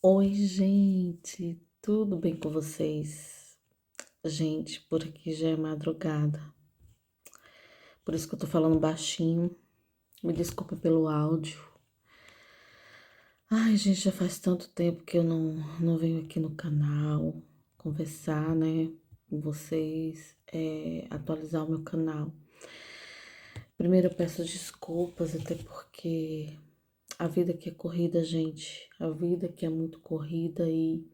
Oi, gente, tudo bem com vocês? Gente, por aqui já é madrugada, por isso que eu tô falando baixinho. Me desculpa pelo áudio. Ai, gente, já faz tanto tempo que eu não venho aqui no canal conversar, né, com vocês, atualizar o meu canal. Primeiro eu peço desculpas, até porque a vida aqui é corrida, gente. A vida aqui é muito corrida e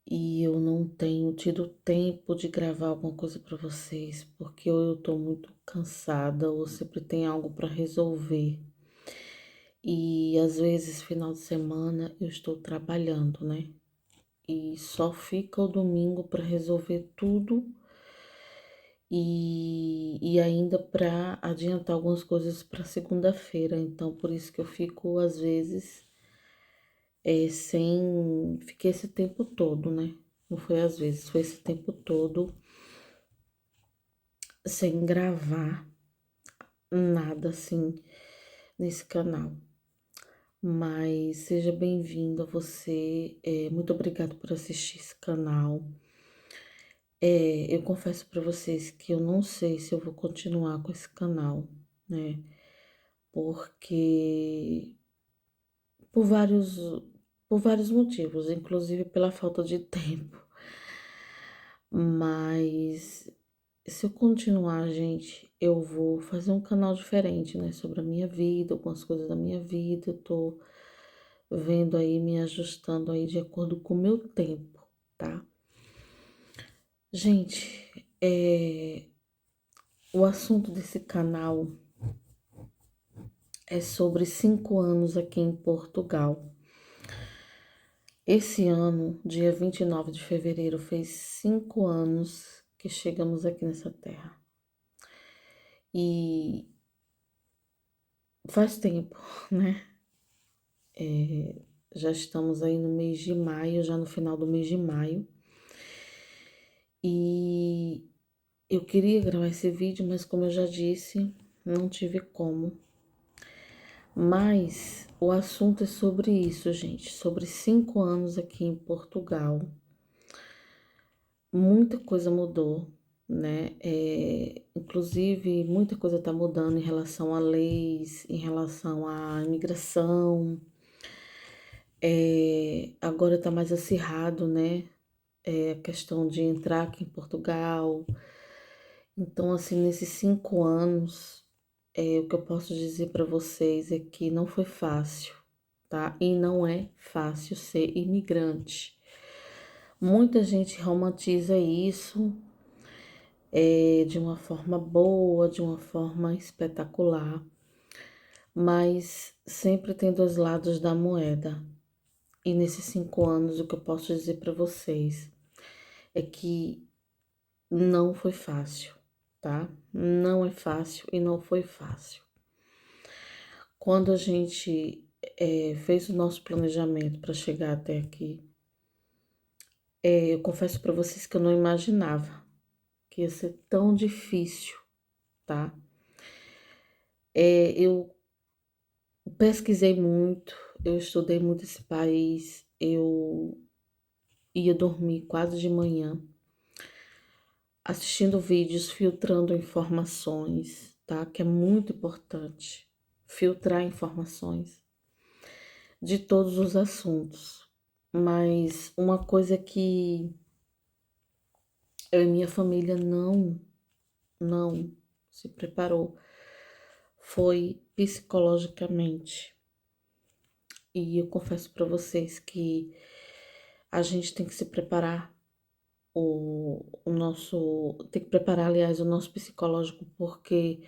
eu não tenho tido tempo de gravar alguma coisa para vocês, porque ou eu tô muito cansada ou sempre tem algo para resolver. E às vezes, final de semana, eu estou trabalhando, né? E só fica o domingo para resolver tudo e ainda para adiantar algumas coisas para segunda-feira. Então, por isso que eu fico, às vezes, fiquei esse tempo todo, né? Não foi às vezes, foi esse tempo todo sem gravar nada assim nesse canal. Mas seja bem-vindo a você. Muito obrigado por assistir esse canal. Eu confesso para vocês que eu não sei se eu vou continuar com esse canal, né? Porque por vários, por vários motivos, inclusive pela falta de tempo. Mas se eu continuar, gente, eu vou fazer um canal diferente, né? Sobre a minha vida, algumas coisas da minha vida. Eu tô vendo aí, me ajustando aí de acordo com o meu tempo, tá? Gente, o assunto desse canal é sobre 5 anos aqui em Portugal. Esse ano, dia 29 de fevereiro, fez 5 anos que chegamos aqui nessa terra. E faz tempo, né? Já estamos aí no mês de maio, já no final do mês de maio. E eu queria gravar esse vídeo, mas como eu já disse, não tive como. Mas o assunto é sobre isso, gente, sobre 5 anos aqui em Portugal. Muita coisa mudou, né? Inclusive, muita coisa tá mudando em relação a leis, em relação à imigração. Agora tá mais acirrado, né? A questão de entrar aqui em Portugal. Então, assim, nesses 5 anos, o que eu posso dizer para vocês é que não foi fácil, tá? E não é fácil ser imigrante. Muita gente romantiza isso, de uma forma boa, de uma forma espetacular, mas sempre tem dois lados da moeda. E nesses 5 anos, o que eu posso dizer para vocês é que não foi fácil, tá? Não é fácil e não foi fácil. Quando a gente fez o nosso planejamento para chegar até aqui, eu confesso para vocês que eu não imaginava que ia ser tão difícil, tá? Eu pesquisei muito, eu estudei muito esse país, eu ia dormir quase de manhã, assistindo vídeos, filtrando informações, tá? Que é muito importante, filtrar informações de todos os assuntos. Mas uma coisa que eu e minha família não se preparou foi psicologicamente. E eu confesso para vocês que a gente tem que se preparar tem que preparar, aliás, o nosso psicológico, porque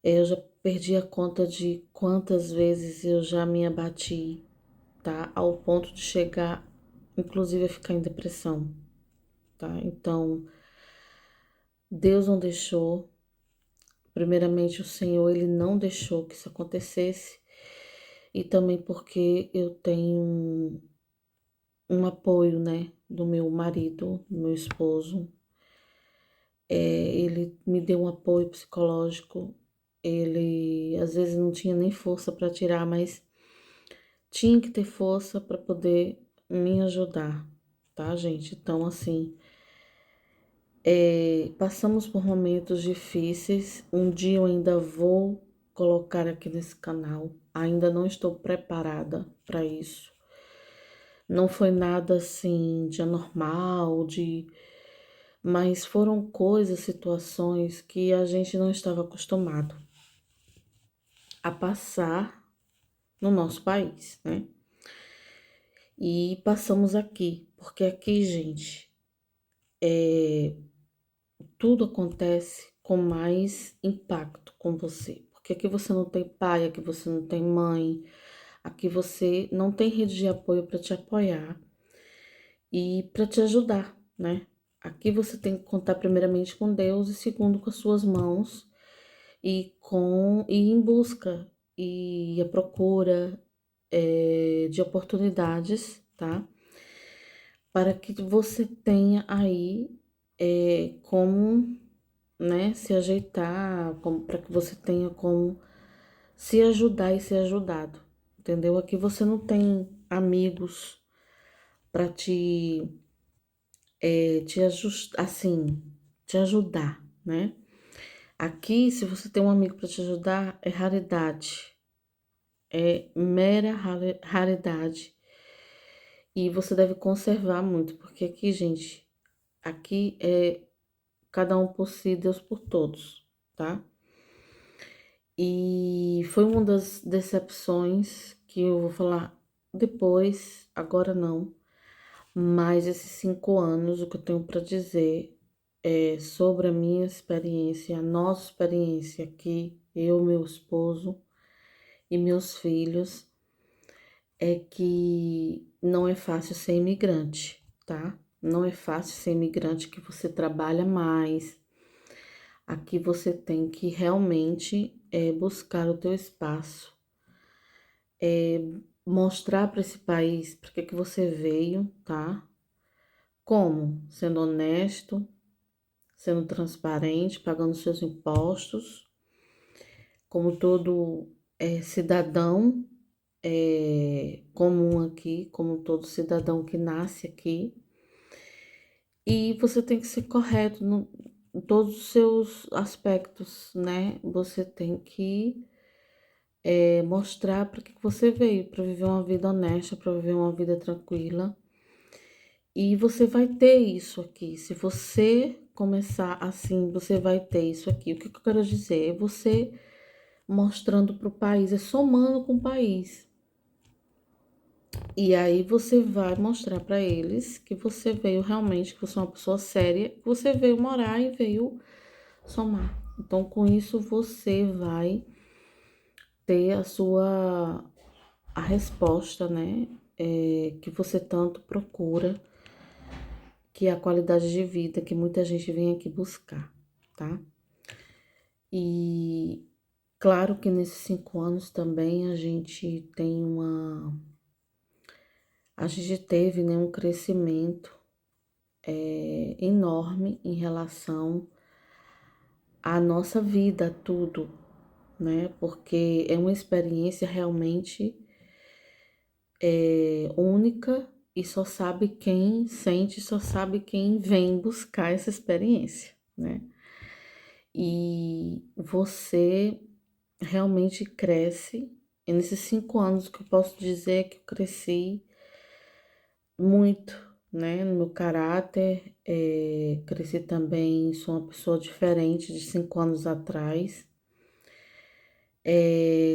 eu já perdi a conta de quantas vezes eu já me abati, tá? Ao ponto de chegar, inclusive, a ficar em depressão, tá? Então, Deus não deixou. Primeiramente, o Senhor, ele não deixou que isso acontecesse. E também porque eu tenho um apoio, né, do meu marido, do meu esposo. Ele me deu um apoio psicológico. Ele às vezes não tinha nem força para tirar, mas tinha que ter força para poder me ajudar, tá, gente? Então, assim, passamos por momentos difíceis. Um dia eu ainda vou colocar aqui nesse canal. Ainda não estou preparada para isso. Não foi nada assim de anormal, mas foram coisas, situações que a gente não estava acostumado a passar no nosso país, né? E passamos aqui, porque aqui, gente, tudo acontece com mais impacto com você. Porque aqui você não tem pai, aqui você não tem mãe, aqui você não tem rede de apoio para te apoiar e para te ajudar, né? Aqui você tem que contar primeiramente com Deus e segundo com as suas mãos e em busca e a procura de oportunidades, tá? Para que você tenha aí como, né, se ajeitar, como para que você tenha como se ajudar e ser ajudado, entendeu? Aqui você não tem amigos para te ajustar, assim, te ajudar, né? Aqui, se você tem um amigo para te ajudar, é raridade, é mera raridade. E você deve conservar muito, porque aqui, gente, aqui é cada um por si, Deus por todos, tá? E foi uma das decepções que eu vou falar depois, agora não, mas esses 5 anos, o que eu tenho para dizer é sobre a minha experiência, a nossa experiência aqui, eu, meu esposo e meus filhos, é que não é fácil ser imigrante, tá? Não é fácil ser imigrante, que você trabalha mais. Aqui você tem que realmente buscar o teu espaço, mostrar para esse país para que você veio, tá? Como? Sendo honesto, sendo transparente, pagando seus impostos, como todo cidadão comum aqui, como todo cidadão que nasce aqui. E você tem que ser correto em todos os seus aspectos, né? Você tem que mostrar para que você veio, para viver uma vida honesta, para viver uma vida tranquila. E você vai ter isso aqui. Se você começar assim, você vai ter isso aqui. O que eu quero dizer? É você mostrando para o país, é somando com o país. E aí você vai mostrar para eles que você veio realmente, que você é uma pessoa séria, que você veio morar e veio somar. Então, com isso, você vai ter a resposta, né? Que você tanto procura, que é a qualidade de vida que muita gente vem aqui buscar, tá? E claro que nesses 5 anos também a gente teve, né, um crescimento enorme em relação à nossa vida, tudo, né? Porque é uma experiência realmente única e só sabe quem sente, só sabe quem vem buscar essa experiência, né? E você realmente cresce. E nesses 5 anos, o que eu posso dizer é que eu cresci muito, né? No meu caráter, cresci também, sou uma pessoa diferente de 5 anos atrás.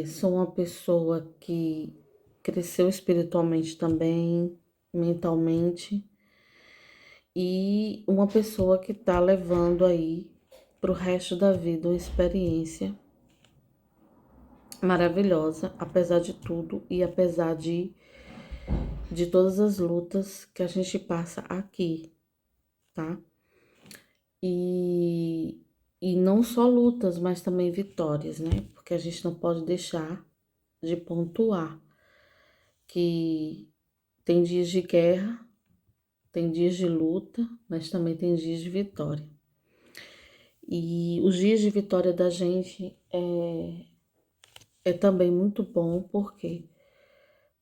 Sou uma pessoa que cresceu espiritualmente também, mentalmente, e uma pessoa que tá levando aí pro resto da vida uma experiência maravilhosa, apesar de tudo e apesar de todas as lutas que a gente passa aqui, tá? E, e não só lutas, mas também vitórias, né? Porque a gente não pode deixar de pontuar que tem dias de guerra, tem dias de luta, mas também tem dias de vitória. E os dias de vitória da gente é também muito bom, por quê?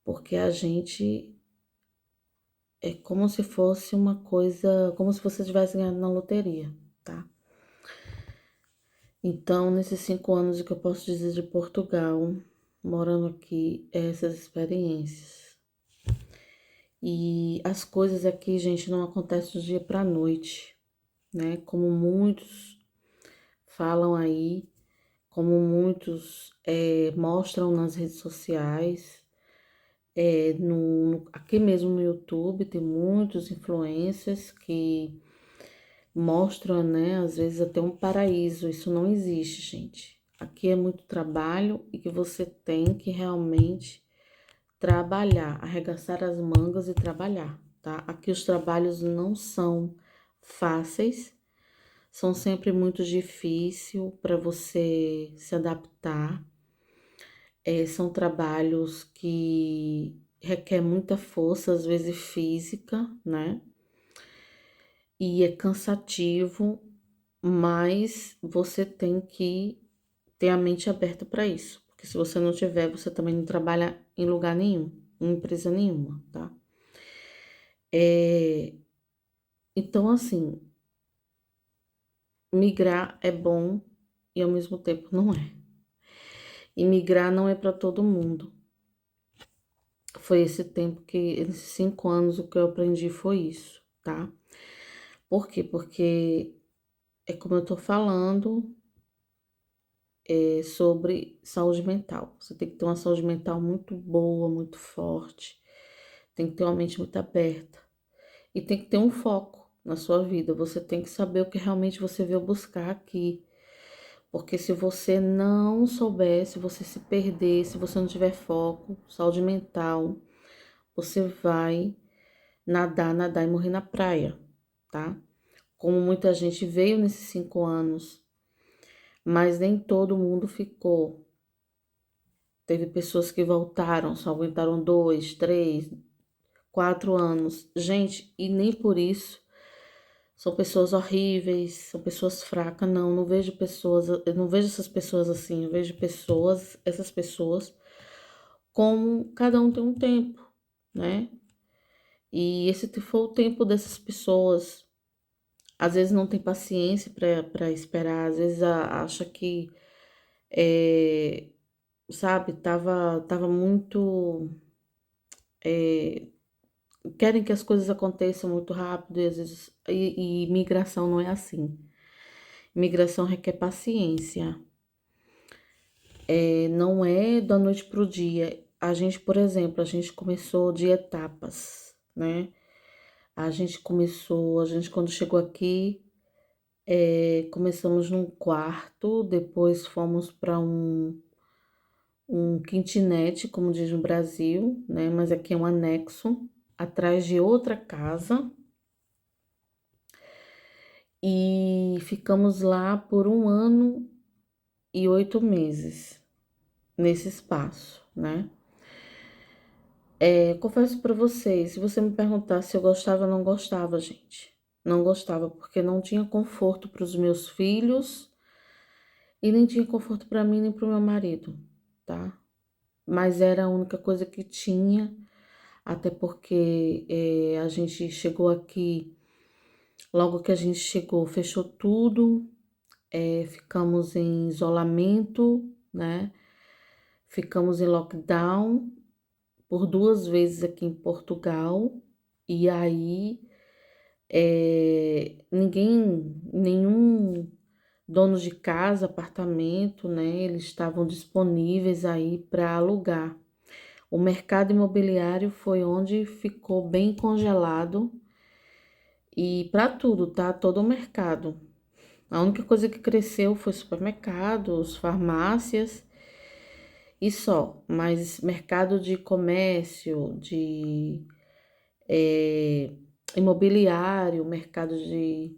porque a gente é como se fosse uma coisa, como se você tivesse ganhado na loteria, tá? Então, nesses 5 anos, o que eu posso dizer de Portugal, morando aqui, é essas experiências. E as coisas aqui, gente, não acontecem do dia pra noite, né? Como muitos falam aí, como muitos mostram nas redes sociais, aqui mesmo no YouTube tem muitos influencers que mostram, né, às vezes até um paraíso. Isso não existe, gente. Aqui é muito trabalho e que você tem que realmente trabalhar, arregaçar as mangas e trabalhar, tá? Aqui os trabalhos não são fáceis, são sempre muito difíceis para você se adaptar. São trabalhos que requer muita força, às vezes física, né? E é cansativo, mas você tem que ter a mente aberta para isso, porque se você não tiver, você também não trabalha em lugar nenhum, em empresa nenhuma, tá? É, então, assim, migrar é bom e ao mesmo tempo não é. E migrar não é para todo mundo. Foi esse tempo que, esses 5 anos, o que eu aprendi foi isso, tá? Por quê? Porque é como eu tô falando, sobre saúde mental. Você tem que ter uma saúde mental muito boa, muito forte. Tem que ter uma mente muito aberta. E tem que ter um foco na sua vida. Você tem que saber o que realmente você veio buscar aqui. Porque se você não souber, se você se perder, se você não tiver foco, saúde mental, você vai nadar, nadar e morrer na praia, tá? Como muita gente veio nesses 5 anos, mas nem todo mundo ficou. Teve pessoas que voltaram, só aguentaram 2, 3, 4 anos. Gente, e nem por isso são pessoas horríveis, são pessoas fracas. Não, não vejo pessoas, eu não vejo essas pessoas assim. Eu vejo pessoas, essas pessoas, como cada um tem um tempo, né? E esse foi o tempo dessas pessoas. Às vezes não tem paciência para esperar, às vezes acha que, é, sabe, tava muito. é, Querem que as coisas aconteçam muito rápido e às vezes. E migração não é assim. Migração requer paciência. Não é da noite pro dia. A gente, por exemplo, a gente começou de etapas, né? A gente quando chegou aqui, começamos num quarto, depois fomos para um kitnet, como diz no Brasil, né? Mas aqui é um anexo, atrás de outra casa. E ficamos lá por 1 ano e 8 meses, nesse espaço, né? Confesso pra vocês, se você me perguntar se eu gostava, eu não gostava, gente. Não gostava, porque não tinha conforto para os meus filhos e nem tinha conforto para mim nem para o meu marido, tá? Mas era a única coisa que tinha, até porque a gente chegou aqui, logo que a gente chegou, fechou tudo, ficamos em isolamento, né? Ficamos em lockdown por 2 vezes aqui em Portugal. E aí, nenhum dono de casa, apartamento, né? Eles estavam disponíveis aí para alugar. O mercado imobiliário foi onde ficou bem congelado e para tudo, tá? Todo o mercado. A única coisa que cresceu foi supermercados, farmácias e só. Mas mercado de comércio, de imobiliário, mercado de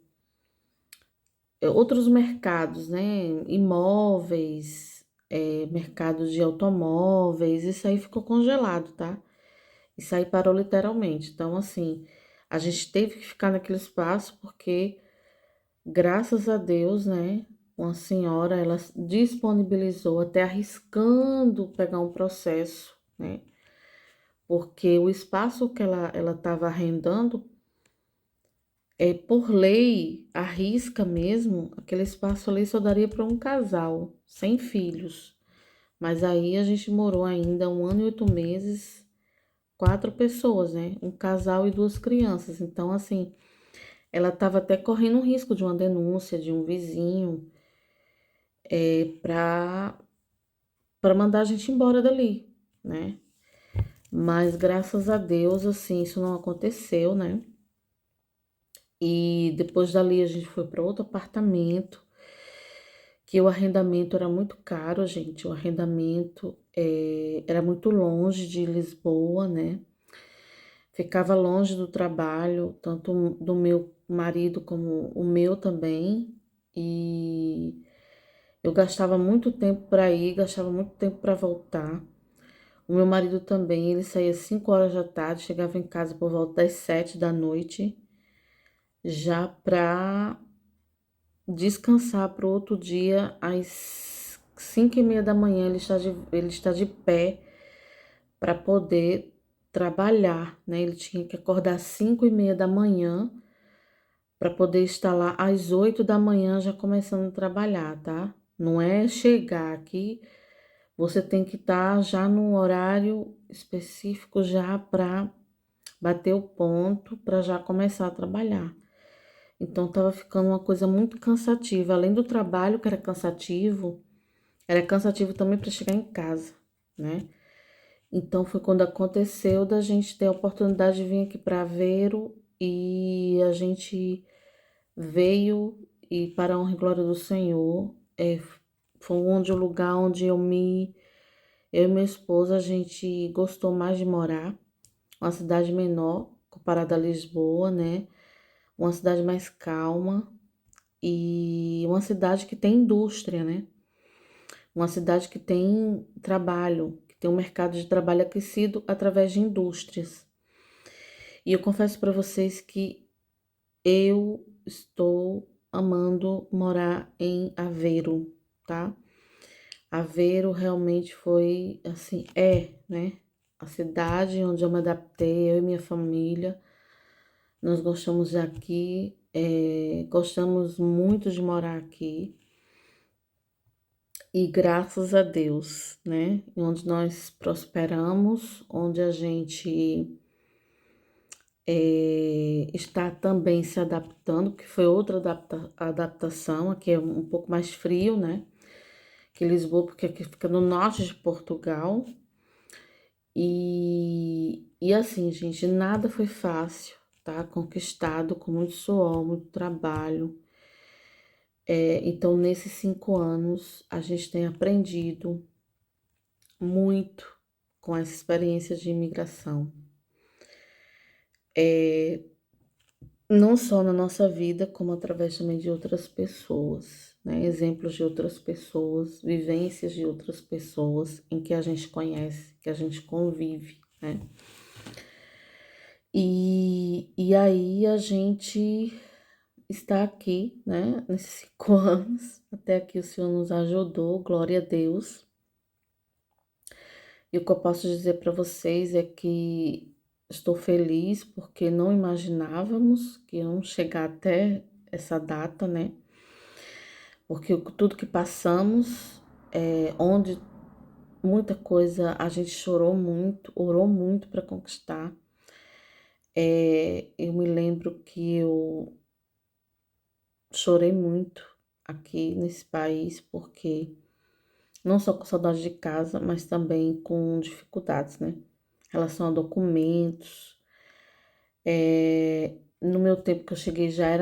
outros mercados, né? Imóveis, mercado de automóveis, isso aí ficou congelado, tá? Isso aí parou literalmente. Então, assim, a gente teve que ficar naquele espaço porque, graças a Deus, né? Uma senhora, ela disponibilizou, até arriscando pegar um processo, né? porque o espaço que ela estava arrendando, por lei, a risca mesmo, aquele espaço ali só daria para um casal, sem filhos. Mas aí a gente morou ainda 1 ano e 8 meses, 4 pessoas, né? Um casal e 2 crianças. Então, assim, ela estava até correndo um risco de uma denúncia de um vizinho, para mandar a gente embora dali, né? Mas graças a Deus, assim, isso não aconteceu, né? E depois dali a gente foi para outro apartamento, que o arrendamento era muito caro, gente. O arrendamento era muito longe de Lisboa, né? Ficava longe do trabalho, tanto do meu marido como o meu também. E eu gastava muito tempo para ir, gastava muito tempo para voltar. O meu marido também, ele saía às 5 horas da tarde, chegava em casa por volta das 7 da noite, já para descansar para o outro dia, às 5:30 da manhã, ele está de pé para poder trabalhar, né? Ele tinha que acordar às 5:30 da manhã para poder estar lá às 8 da manhã já começando a trabalhar, tá? Não é chegar aqui, você tem que estar já no horário específico já para bater o ponto para já começar a trabalhar. Então tava ficando uma coisa muito cansativa, além do trabalho que era cansativo também para chegar em casa, né? Então foi quando aconteceu da gente ter a oportunidade de vir aqui para Aveiro e a gente veio e para a honra e glória do Senhor, foi onde o lugar onde eu e minha esposa a gente gostou mais de morar, uma cidade menor comparada a Lisboa, né? Uma cidade mais calma e uma cidade que tem indústria, né? Uma cidade que tem trabalho, que tem um mercado de trabalho aquecido através de indústrias. E eu confesso para vocês que eu estou amando morar em Aveiro, tá? Aveiro realmente foi assim, né? A cidade onde eu me adaptei, eu e minha família. Nós gostamos daqui, gostamos muito de morar aqui. E graças a Deus, né? Onde nós prosperamos, onde a gente está também se adaptando, que foi outra adaptação, aqui é um pouco mais frio, né? Que Lisboa, porque aqui fica no norte de Portugal. E assim, gente, nada foi fácil, tá? Conquistado com muito suor, muito trabalho. Então, nesses 5 anos, a gente tem aprendido muito com essa experiência de imigração. Não só na nossa vida, como através também de outras pessoas, né? Exemplos de outras pessoas, vivências de outras pessoas em que a gente conhece, que a gente convive, né? E aí a gente está aqui, né? Nesses 5 anos, até aqui o Senhor nos ajudou, glória a Deus. E o que eu posso dizer para vocês é que estou feliz porque não imaginávamos que iam chegar até essa data, né? Porque tudo que passamos, onde muita coisa a gente chorou muito, orou muito para conquistar. Eu me lembro que eu chorei muito aqui nesse país, porque não só com saudade de casa, mas também com dificuldades, né? Em relação a documentos. No meu tempo que eu cheguei já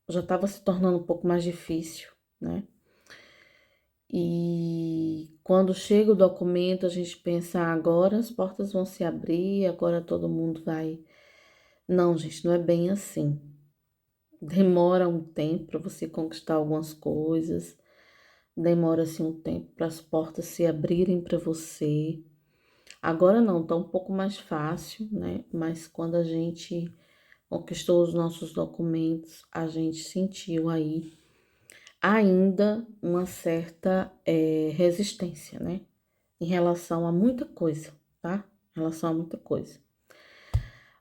estava se tornando um pouco mais difícil, né? E quando chega o documento, a gente pensa, agora as portas vão se abrir, agora todo mundo vai. Não, gente, não é bem assim. Demora um tempo para você conquistar algumas coisas, demora assim um tempo para as portas se abrirem para você. Agora não, tá um pouco mais fácil, né? Mas quando a gente conquistou os nossos documentos, a gente sentiu aí ainda uma certa resistência, né? Em relação a muita coisa, tá? em relação a muita coisa.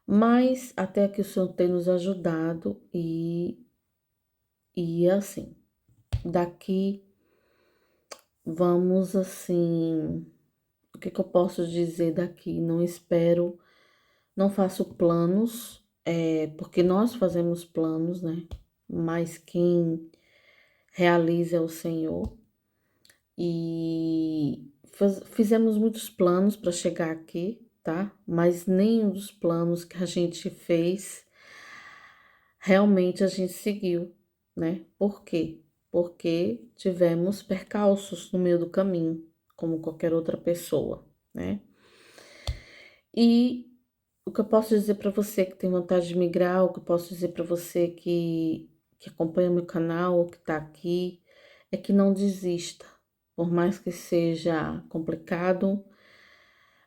Mas até que o Senhor tem nos ajudado e assim, daqui vamos assim, o que que eu posso dizer daqui? Não espero, não faço planos, porque nós fazemos planos, né? Mas quem realiza é o Senhor. E fizemos muitos planos para chegar aqui, tá? Mas nenhum dos planos que a gente fez realmente a gente seguiu, né? Por quê? Porque tivemos percalços no meio do caminho, como qualquer outra pessoa, né? E o que eu posso dizer para você que tem vontade de migrar, o que eu posso dizer para você que acompanha meu canal, ou que tá aqui, é que não desista. Por mais que seja complicado,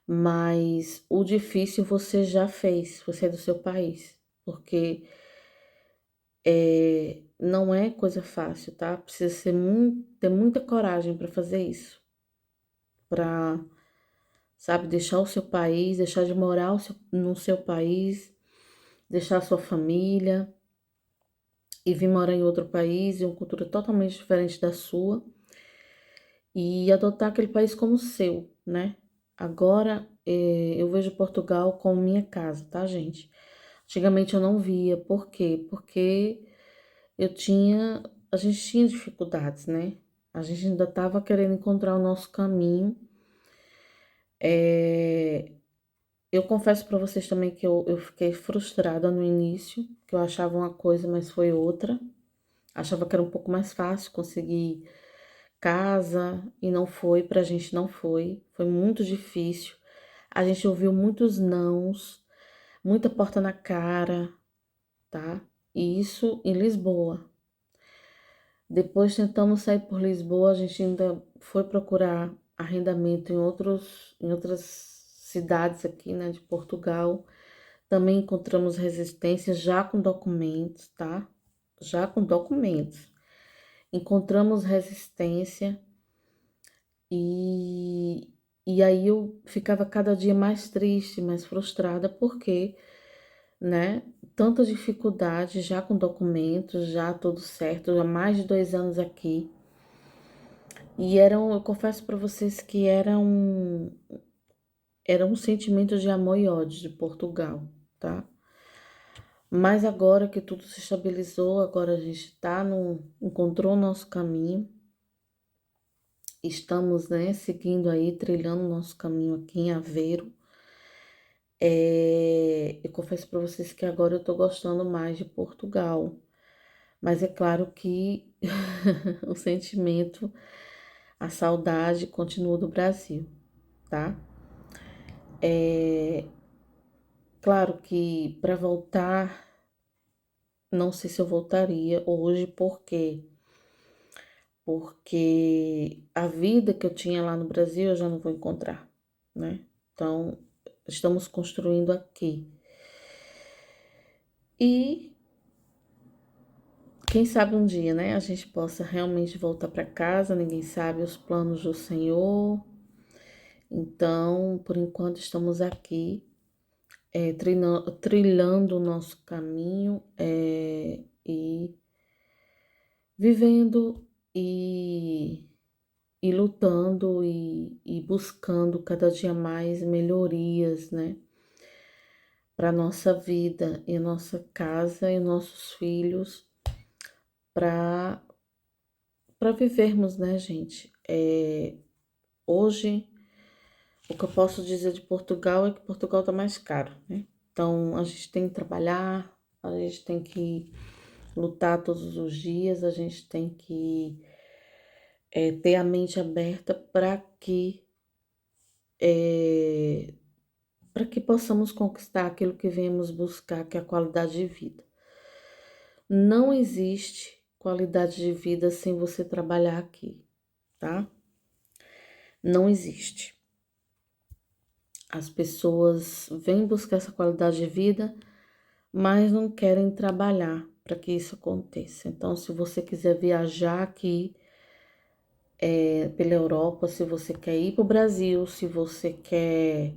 mas o difícil você já fez, você é do seu país, porque não é coisa fácil, tá? Precisa ser ter muita coragem para fazer isso, para, sabe, deixar o seu país, deixar de morar no seu país, deixar a sua família e vir morar em outro país, em uma cultura totalmente diferente da sua e adotar aquele país como seu, né? Agora eu vejo Portugal como minha casa, tá, gente? Antigamente eu não via, por quê? Porque a gente tinha dificuldades, né? A gente ainda estava querendo encontrar o nosso caminho. Eu confesso para vocês também que eu fiquei frustrada no início, que eu achava uma coisa, mas foi outra. Achava que era um pouco mais fácil conseguir casa e não foi, pra gente não foi. Foi muito difícil. A gente ouviu muitos nãos, muita porta na cara, tá? E isso em Lisboa. Depois tentamos sair por Lisboa, a gente ainda foi procurar arrendamento em outras cidades aqui, né, de Portugal. Também encontramos resistência já com documentos, tá? Já com documentos. Encontramos resistência e, e aí eu ficava cada dia mais triste, mais frustrada, porque, né, tanta dificuldade já com documentos, já tudo certo, já mais de 2 anos aqui. E eu confesso para vocês que era um sentimento de amor e ódio de Portugal, tá? Mas agora que tudo se estabilizou, agora a gente encontrou o nosso caminho, estamos, né, seguindo aí, trilhando o nosso caminho aqui em Aveiro. Eu confesso para vocês que agora eu tô gostando mais de Portugal, mas é claro que o sentimento, a saudade continua do Brasil, tá? É claro que para voltar, não sei se eu voltaria hoje, por quê? Porque a vida que eu tinha lá no Brasil eu já não vou encontrar, né? Então, estamos construindo aqui. E quem sabe um dia, né, a gente possa realmente voltar para casa, ninguém sabe os planos do Senhor. Então, por enquanto, estamos aqui, trilhando o nosso caminho, e vivendo e lutando e buscando cada dia mais melhorias, né, para nossa vida e nossa casa e nossos filhos, para vivermos, né, gente? Hoje, o que eu posso dizer de Portugal é que Portugal tá mais caro, né? Então, a gente tem que trabalhar, a gente tem que lutar todos os dias, a gente tem que ter a mente aberta é, para que possamos conquistar aquilo que viemos buscar, que é a qualidade de vida. Não existe qualidade de vida sem você trabalhar aqui, tá? Não existe. As pessoas vêm buscar essa qualidade de vida, mas não querem trabalhar para que isso aconteça. Então, se você quiser viajar aqui pela Europa, se você quer ir para o Brasil, se você quer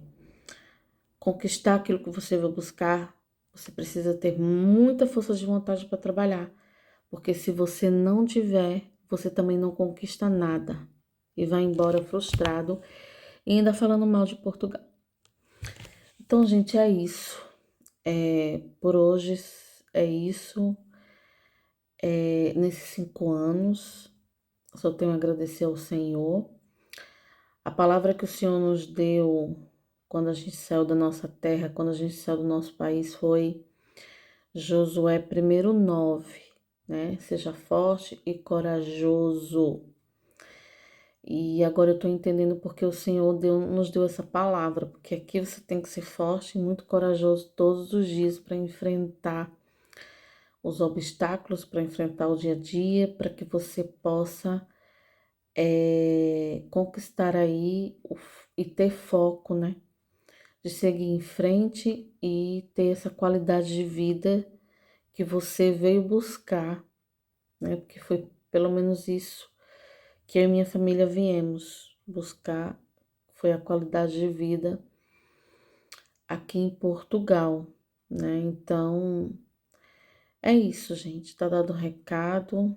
conquistar aquilo que você vai buscar, você precisa ter muita força de vontade para trabalhar. Porque se você não tiver, você também não conquista nada. E vai embora frustrado e ainda falando mal de Portugal. Então, gente, é isso. Por hoje é isso. Nesses 5 anos, só tenho a agradecer ao Senhor. A palavra que o Senhor nos deu quando a gente saiu da nossa terra, quando a gente saiu do nosso país, foi Josué 1:9, né? Seja forte e corajoso. E agora eu tô entendendo porque o Senhor nos deu essa palavra, porque aqui você tem que ser forte e muito corajoso todos os dias para enfrentar os obstáculos, para enfrentar o dia a dia, para que você possa conquistar aí e ter foco, né? De seguir em frente e ter essa qualidade de vida que você veio buscar, né? Porque foi pelo menos isso que eu e minha família viemos buscar, foi a qualidade de vida aqui em Portugal, né? Então, é isso, gente. Tá dado o recado.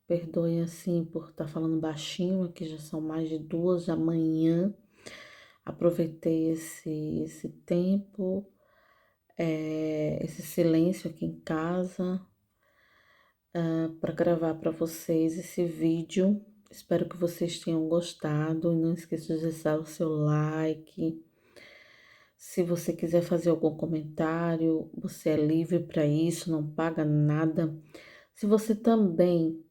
Perdoem assim por estar falando baixinho, aqui já são mais de 2 da manhã. Aproveitei esse tempo, esse silêncio aqui em casa, para gravar para vocês esse vídeo. Espero que vocês tenham gostado e não esqueça de deixar o seu like. Se você quiser fazer algum comentário, você é livre para isso, não paga nada. Se você também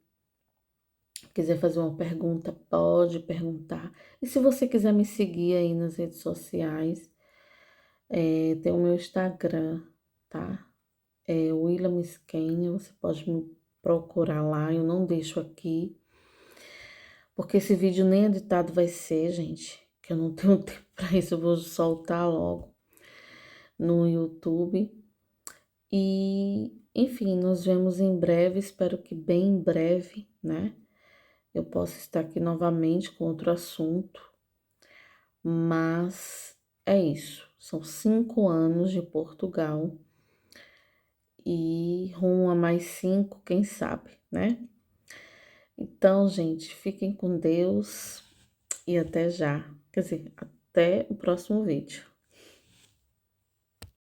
quiser fazer uma pergunta, pode perguntar. E se você quiser me seguir aí nas redes sociais, tem o meu Instagram, tá? É Williams Kenya, você pode me procurar lá, eu não deixo aqui, porque esse vídeo nem editado vai ser, gente, que eu não tenho tempo para isso, eu vou soltar logo no YouTube. E, enfim, nos vemos em breve, espero que bem em breve, né? Eu possa estar aqui novamente com outro assunto, mas é isso. São 5 anos de Portugal e rumo a mais 5, quem sabe, né? Então, gente, fiquem com Deus e até já. Quer dizer, até o próximo vídeo.